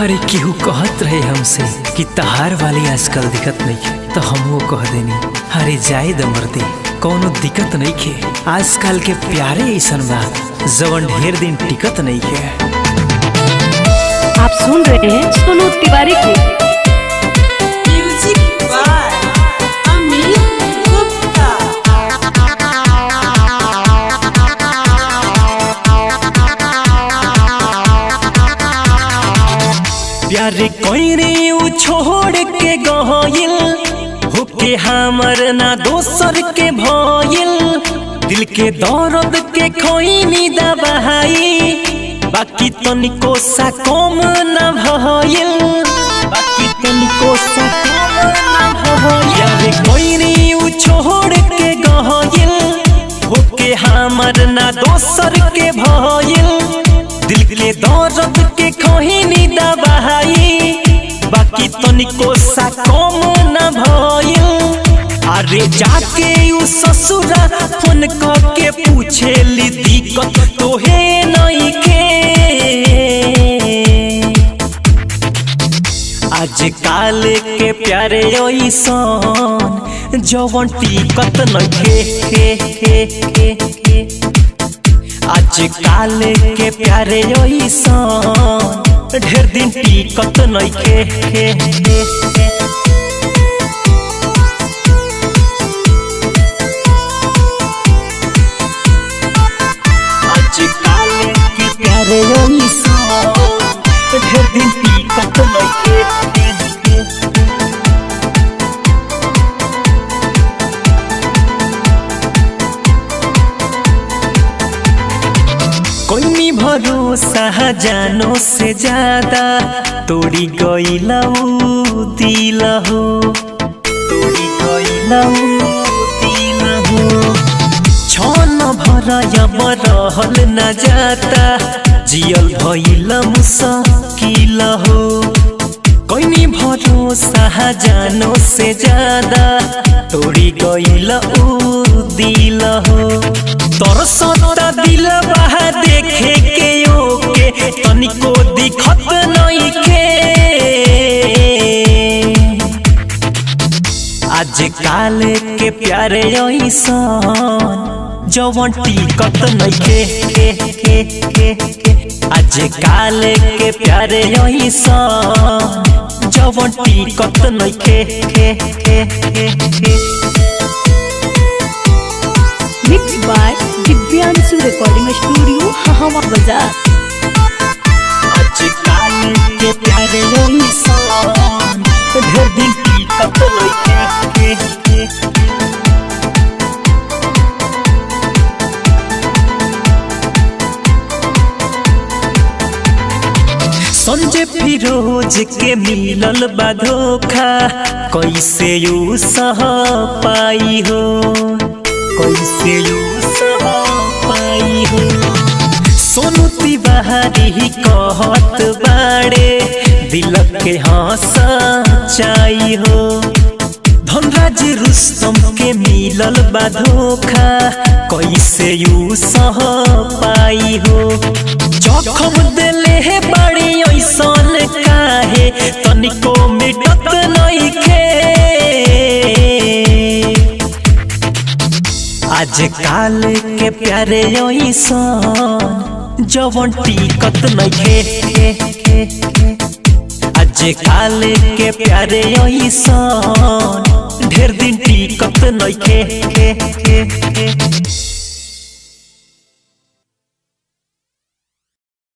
हरे केहू कहत रहे हमसे कि तहार वाली आजकल दिक्कत नहीं है, तो हमो कह देनी हरे जाए दमर्दे कौनो दिक्कत नहीं खे। आजकल के प्यारे ऐसन बा जवन ढेर दिन टिकत नहीं है। आप सुन रहे हैं सोनू तिवारी को। प्यारे कोई रे उ छोड़ के गइल होके हमर ना दोसर के भइल। दिल के दर्द के खोइनी दबाई बाकी तनिको सा कम ना भइल। बाकी तनिको सा कम ना भइल। प्यारे कोई रे उ छोड़ के गइल होके हमर ना दोसर के भइल। दिल के दर्द के खोइनी दबाई बाकी तनिको सा कम न भइल। अरे जाके उ ससुरा फोन करके पूछेली दिक्कत तोहे नहीं के। आज काल के प्यारे ऐसन जवन टिकत नइखे। आज काल के प्यारे ऐसन ढेर दिन टिकत नइखे। आज काल के प्यारे ऐसन ढेर दिन टिकत नइखे। कोई भरोसा जानो से ज्यादा तोड़ी गइला दिल हो। तोड़ी गइला दिल हो। छन भरयब रहल न जाता जियल भइल मुश्किल हो। कोई भरोसा जानो से ज्यादा तोड़ी गइला दिल हो। तरसता दिल बहा देखे के ओके तनिको दिखत नहीं के। आज काल के प्यारे ऐसन जवन टिकत नइखे। आज काल के प्यारे ऐसन जवन टिकत नइखे। Mix by Divyanshu recording studio हवा बाजार। आज काल के प्यारे ऐसन ढेर दिन टिकत नइखे। संजय फिरोज के मिलल बा धोखा कैसे यू सह पाई हो। कैसे यू सह पाई हो। सोनू तिवारी कहत बाड़े दिल के हाँ सच्चाई हो। धनराज रुस्तम के मिलल बा धोखा कैसे यू सह पाई हो। जखम दिले बड़ी ऐसन काहे तनिको मिटत नइखे। आज काल के प्यारे ऐसन जवन टिकत नइखे। आज काल के प्यारे ऐसन ढेर दिन टिकत नइखे।